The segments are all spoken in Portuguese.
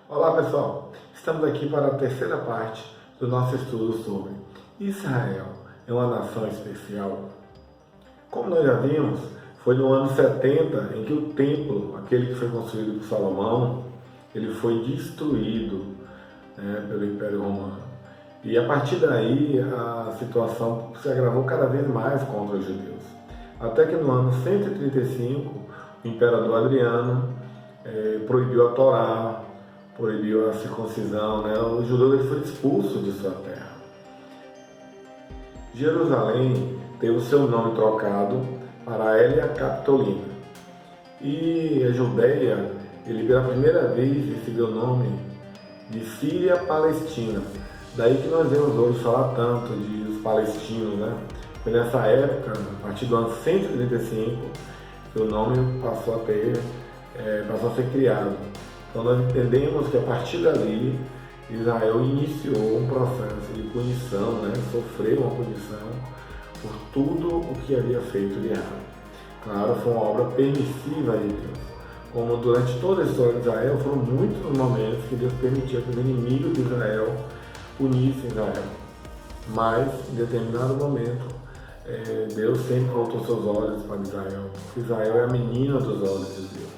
Olá pessoal, estamos aqui para a terceira parte do nosso estudo sobre Israel é uma nação especial. Como nós já vimos, foi no ano 70 em que o templo, aquele que foi construído por Salomão, ele foi destruído, pelo Império Romano. E a partir daí a situação se agravou cada vez mais contra os judeus. Até que no ano 135, o imperador Adriano proibiu a Torá, proibiu a circuncisão, o judeu foi expulso de sua terra. Jerusalém teve o seu nome trocado para Hélia Capitolina. E a Judéia, ele pela primeira vez recebeu o nome de Síria Palestina. Daí que nós vemos hoje falar tanto de os palestinos, Foi nessa época, a partir do ano 135, que o nome passou a ser criado. Então nós entendemos que a partir dali, Israel iniciou um processo de punição, sofreu uma punição por tudo o que havia feito de errado. Claro, foi uma obra permissiva de Deus. Como durante toda a história de Israel, foram muitos momentos que Deus permitia que os inimigos de Israel punissem Israel. Mas, em determinado momento, Deus sempre voltou seus olhos para Israel. Israel é a menina dos olhos de Deus.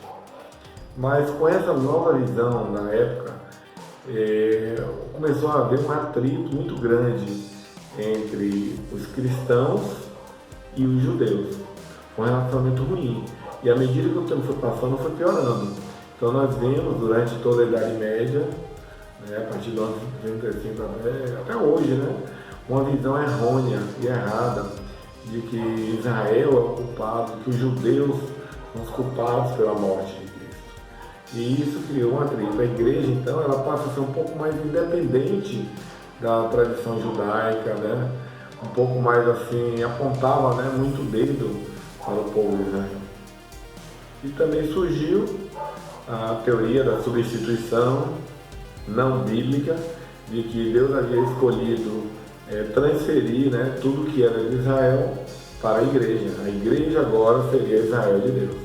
Mas com essa nova visão na época, começou a haver um atrito muito grande entre os cristãos e os judeus. Um relacionamento ruim. E à medida que o tempo foi passando, foi piorando. Então nós vemos durante toda a Idade Média, a partir do ano 35 até hoje, uma visão errônea e errada de que Israel é o culpado, que os judeus são os culpados pela morte de Cristo. E isso criou um atrito. A igreja, então, ela passa a ser um pouco mais independente da tradição judaica, um pouco mais assim, apontava muito o dedo para o povo de Israel. E também surgiu a teoria da substituição não bíblica, de que Deus havia escolhido transferir tudo que era de Israel para a igreja. A igreja agora seria Israel de Deus.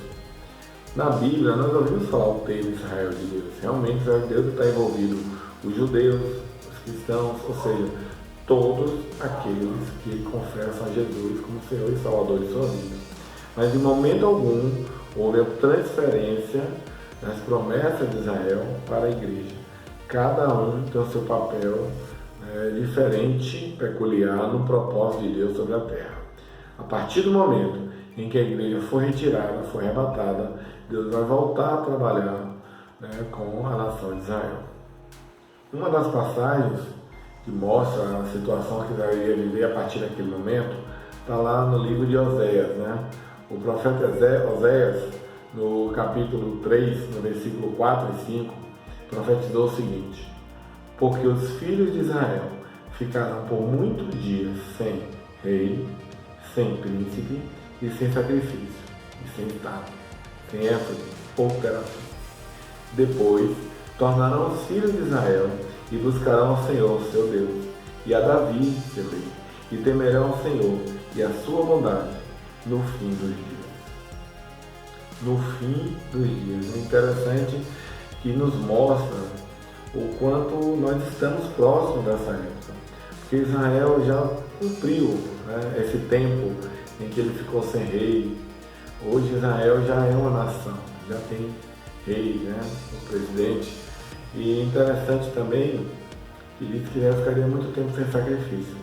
Na Bíblia, nós ouvimos falar o termo Israel de Deus. Realmente, Israel de Deus está envolvido os judeus, os cristãos, ou seja, todos aqueles que confessam a Jesus como Senhor e Salvador de sua vida. Mas, em momento algum, houve a transferência das promessas de Israel para a igreja. Cada um tem o seu papel diferente, peculiar, no propósito de Deus sobre a terra. A partir do momento em que a igreja foi retirada, foi arrebatada, Deus vai voltar a trabalhar com a nação de Israel. Uma das passagens que mostra a situação que Israel ia viver a partir daquele momento está lá no livro de Oséias. O profeta Oséias, no capítulo 3, no versículo 4 e 5, profetizou o seguinte: porque os filhos de Israel ficarão por muitos dias sem rei, sem príncipe e sem sacrifício, e sem estado, sem éfode ou operação. Depois tornarão os filhos de Israel e buscarão ao Senhor, seu Deus, e a Davi, seu rei, e temerão ao Senhor e a sua bondade no fim dos dias. No fim dos dias. É interessante que nos mostra o quanto nós estamos próximos dessa época. Porque Israel já cumpriu esse tempo em que ele ficou sem rei. Hoje Israel já é uma nação, já tem rei, o presidente. E é interessante também que diz que Israel ficaria muito tempo sem sacrifício.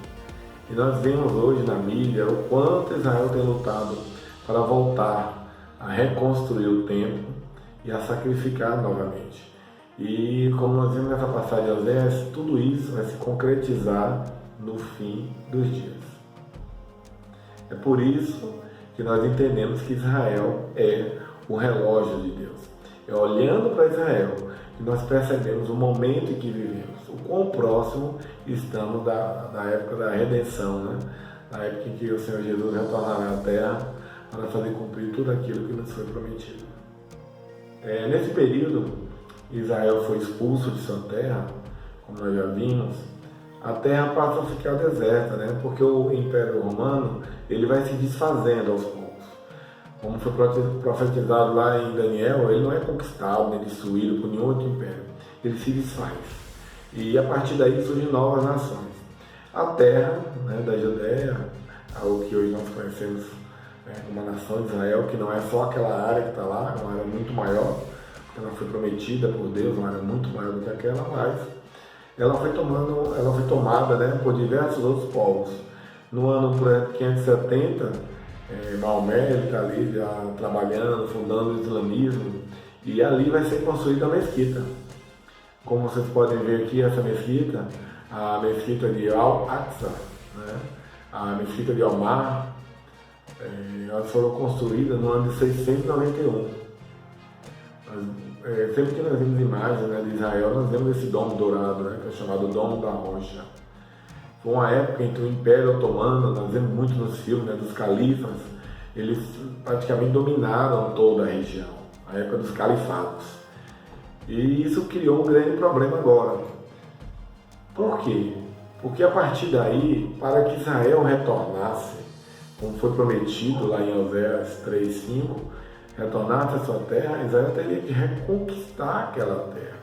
E nós vemos hoje na mídia o quanto Israel tem lutado para voltar a reconstruir o templo e a sacrificar novamente. E como nós vimos nessa passagem de Oséias, tudo isso vai se concretizar no fim dos dias. É por isso que nós entendemos que Israel é o relógio de Deus. É olhando para Israel que nós percebemos o momento em que vivemos, o quão próximo estamos da época da redenção, na época em que o Senhor Jesus retornará à terra para fazer cumprir tudo aquilo que nos foi prometido. Nesse período, Israel foi expulso de sua terra, como nós já vimos. A terra passa a ficar deserta, porque o Império Romano ele vai se desfazendo aos poucos. Como foi profetizado lá em Daniel, ele não é conquistado nem destruído por nenhum outro império. ele se desfaz. E a partir daí surgem novas nações. A terra, né, da Judéia, o que hoje nós conhecemos, né, como a nação de Israel, que não é só aquela área que está lá, é uma área muito maior, porque ela foi prometida por Deus, uma área muito maior do que aquela, mas ela foi tomada, né, por diversos outros povos. No ano 570, Maomé está ali já trabalhando, fundando o islamismo, e ali vai ser construída a mesquita. Como vocês podem ver aqui, essa mesquita, a mesquita de Al-Aqsa, né, a mesquita de Omar, elas foram construídas no ano de 691. Sempre que nós vemos imagens, né, de Israel, nós vemos esse domo dourado, né, que é chamado Domo da Rocha. Foi uma época em que o Império Otomano, nós vemos muito nos filmes, né, dos califas, eles praticamente dominaram toda a região, a época dos califados. E isso criou um grande problema agora. Por quê? Porque a partir daí, para que Israel retornasse, como foi prometido lá em Oséias 3:5, retornasse à sua terra, Israel teria que reconquistar aquela terra.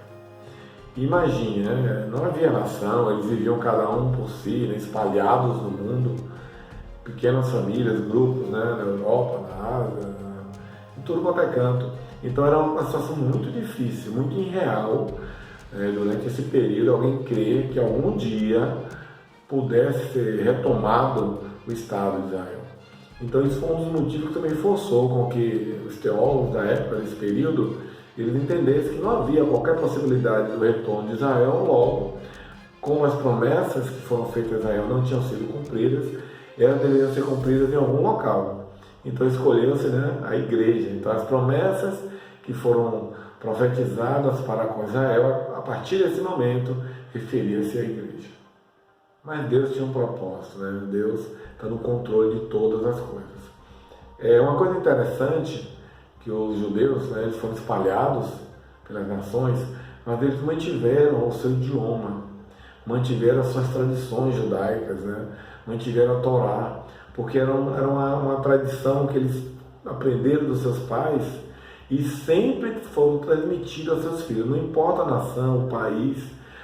Imagine, né? Não havia nação, eles viviam cada um por si, né? Espalhados no mundo, pequenas famílias, grupos, né? Na Europa, na Ásia, em tudo quanto é canto. Então era uma situação muito difícil, muito irreal, durante esse período, alguém crer que algum dia pudesse ser retomado o Estado de Israel. Então isso foi um dos motivos que também forçou com que os teólogos da época, desse período, eles entendessem que não havia qualquer possibilidade do retorno de Israel. Logo, como as promessas que foram feitas a Israel não tinham sido cumpridas, elas deveriam ser cumpridas em algum local. Então escolheu-se, né, a igreja. Então as promessas que foram profetizadas para com Israel, a partir desse momento, referia-se à igreja. Mas Deus tinha um propósito, né? Deus está no controle de todas as coisas. Uma coisa interessante, que os judeus, né, eles foram espalhados pelas nações, mas eles mantiveram o seu idioma, mantiveram as suas tradições judaicas, né? Mantiveram a Torá, porque era uma tradição que eles aprenderam dos seus pais e sempre foram transmitidos aos seus filhos. Não importa a nação, o país,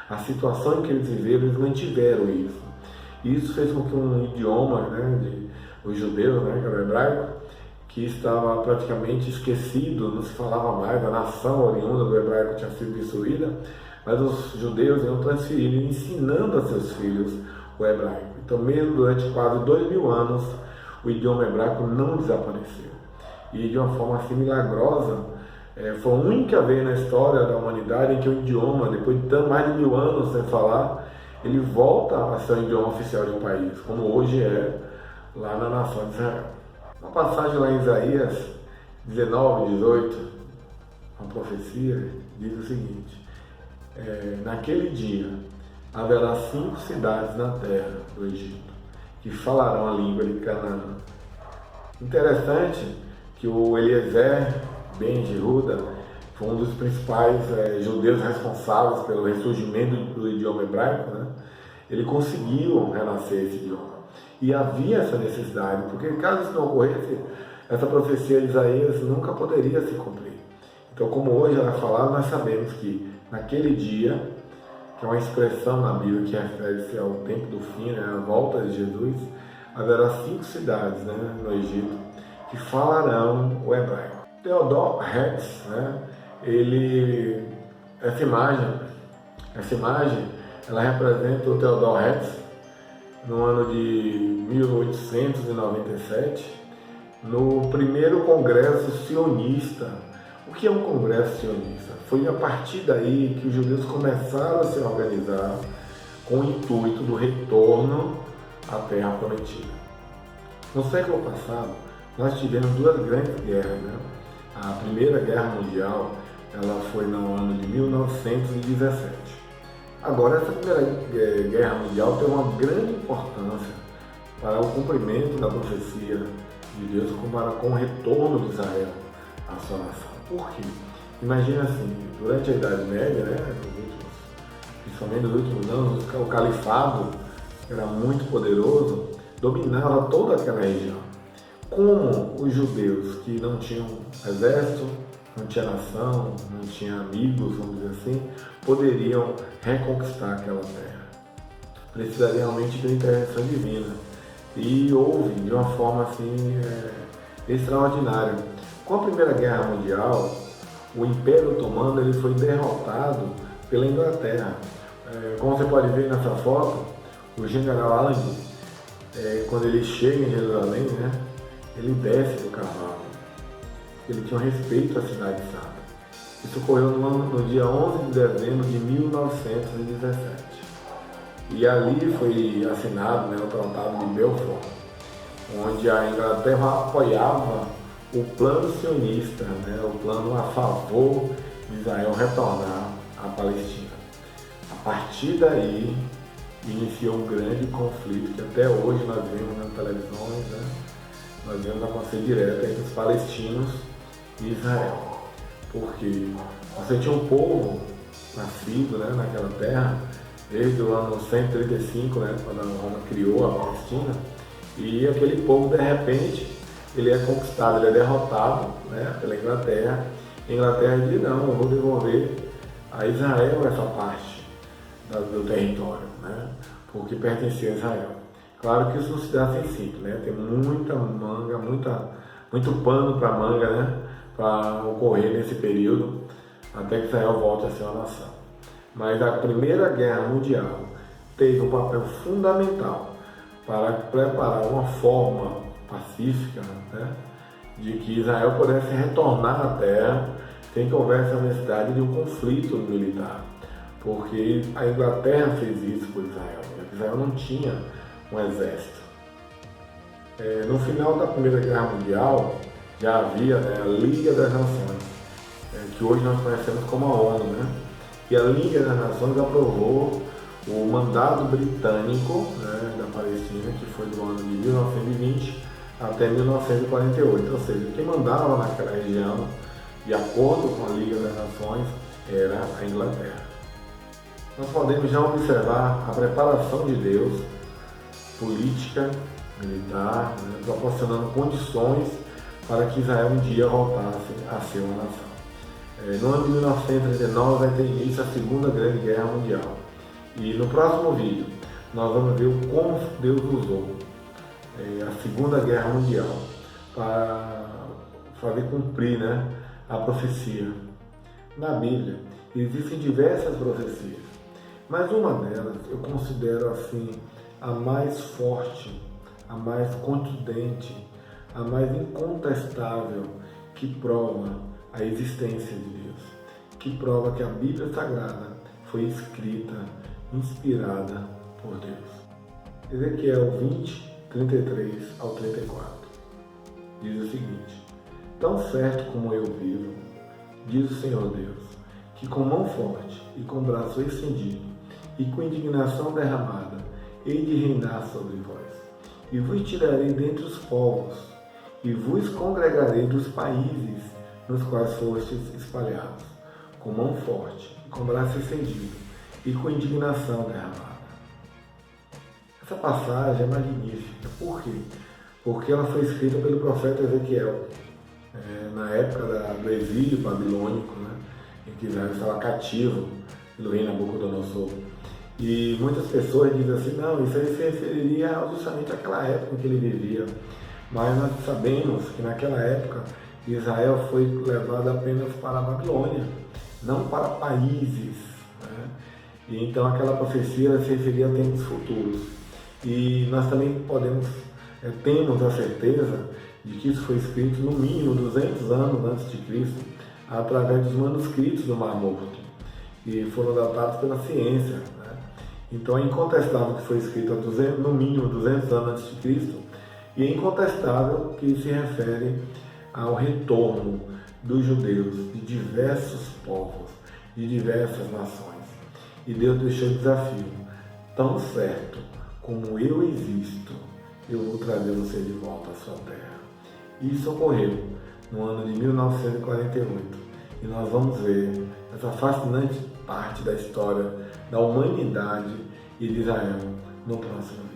a situação em que eles viveram, eles mantiveram isso. E isso fez com que um idioma, né, os judeus, né, que era o hebraico, que estava praticamente esquecido, não se falava mais, a nação oriunda do hebraico tinha sido destruída, mas os judeus iam transferindo e ensinando a seus filhos o hebraico. Então, mesmo durante quase 2000 anos, o idioma hebraico não desapareceu. E de uma forma assim milagrosa, foi a única vez na história da humanidade em que o idioma, depois de mais de 1000 anos sem falar, ele volta a ser o idioma oficial de um país, como hoje é lá na nação de Israel. Uma passagem lá em Isaías 19:18, uma profecia, diz o seguinte: naquele dia haverá 5 cidades na terra do Egito que falarão a língua de Canaã. Interessante que o Eliezer Ben Jehuda foi um dos principais judeus responsáveis pelo ressurgimento do idioma hebraico, né? Ele conseguiu renascer esse idioma. E havia essa necessidade, porque caso isso não ocorresse, essa profecia de Isaías nunca poderia se cumprir. Então, como hoje ela é falada, nós sabemos que naquele dia, que é uma expressão na Bíblia que refere-se ao tempo do fim, né, a volta de Jesus, haverá 5 cidades, né, no Egito que falarão o hebraico. Theodor Herzl, né, essa imagem, ela representa o Theodor Herzl no ano de 1897, no primeiro congresso sionista. O que é um congresso sionista? Foi a partir daí que os judeus começaram a se organizar com o intuito do retorno à Terra Prometida. No século passado, nós tivemos 2 grandes guerras, né? A Primeira Guerra Mundial, ela foi no ano de 1917. Agora, essa Primeira Guerra Mundial tem uma grande importância para o cumprimento da profecia de Deus com o retorno de Israel à sua nação. Por quê? Imagina assim, durante a Idade Média, né, principalmente nos últimos anos, o califado era muito poderoso, dominava toda aquela região. Como os judeus que não tinham exército, não tinha nação, não tinha amigos, vamos dizer assim, poderiam reconquistar aquela terra. Precisaria realmente de uma intervenção divina. E houve de uma forma assim extraordinária. Com a Primeira Guerra Mundial, o Império Otomano ele foi derrotado pela Inglaterra. Como você pode ver nessa foto, o general Allenby, quando ele chega em Jerusalém, né, ele desce do cavalo. Ele tinha um respeito à cidade santa. Isso ocorreu no dia 11 de dezembro de 1917. E ali foi assinado, né, o Tratado de Balfour, onde a Inglaterra apoiava o plano sionista, né, o plano a favor de Israel retornar à Palestina. A partir daí, iniciou um grande conflito que até hoje nós vemos nas televisões, né, nós vemos acontecer direto entre os palestinos e Israel. Porque você tinha um povo nascido, né, naquela terra, desde o ano 135, né, quando a Roma criou a Palestina, e aquele povo, de repente, ele é conquistado, ele é derrotado, né, pela Inglaterra. A Inglaterra diz, não, eu vou devolver a Israel essa parte do território, né, porque pertencia a Israel. Claro que isso não se dá sem simples, né, tem muita manga, muito pano para manga, né, para ocorrer nesse período, até que Israel volte a ser uma nação. Mas a Primeira Guerra Mundial teve um papel fundamental para preparar uma forma pacífica, né, de que Israel pudesse retornar à terra sem que houvesse a necessidade de um conflito militar. Porque a Inglaterra fez isso por Israel. Israel não tinha um exército. No final da Primeira Guerra Mundial já havia, né, a Liga das Nações, que hoje nós conhecemos como a ONU, né? E a Liga das Nações aprovou o mandado britânico, né, da Palestina, que foi do ano de 1920 até 1948, ou seja, quem mandava naquela região, de acordo com a Liga das Nações, era a Inglaterra. Nós podemos já observar a preparação de Deus, política, militar, né, proporcionando condições para que Israel um dia voltasse a ser uma nação. No ano de 1939 vai ter início a Segunda Grande Guerra Mundial. E no próximo vídeo nós vamos ver como Deus usou a Segunda Guerra Mundial para fazer cumprir, né, a profecia. Na Bíblia existem diversas profecias, mas uma delas eu considero assim a mais forte, a mais contundente, a mais incontestável, que prova a existência de Deus, que prova que a Bíblia Sagrada foi escrita, inspirada por Deus. Ezequiel 20, 33 ao 34 diz o seguinte: tão certo como eu vivo, diz o Senhor Deus, que com mão forte e com braço estendido e com indignação derramada hei de reinar sobre vós, e vos tirarei dentre os povos, e vos congregarei dos países nos quais fostes espalhados, com mão forte e com braço estendido e com indignação derramada. Essa passagem é magnífica. Por quê? Porque ela foi escrita pelo profeta Ezequiel, na época do exílio babilônico, né, em que Israel estava cativo pelo rei Nabucodonosor. E muitas pessoas dizem assim, não, isso aí se referiria justamente àquela época em que ele vivia. Mas nós sabemos que naquela época Israel foi levado apenas para a Babilônia, não para países, né? E então aquela profecia se referia a tempos futuros. E nós também temos a certeza de que isso foi escrito no mínimo 200 anos antes de Cristo, através dos manuscritos do Mar Morto, que foram datados pela ciência, né? Então é incontestável que foi escrito no mínimo 200 anos antes de Cristo, e é incontestável que se refere ao retorno dos judeus de diversos povos, de diversas nações. E Deus deixou o desafio: tão certo como eu existo, eu vou trazer você de volta à sua terra. E isso ocorreu no ano de 1948. E nós vamos ver essa fascinante parte da história da humanidade e de Israel no próximo vídeo.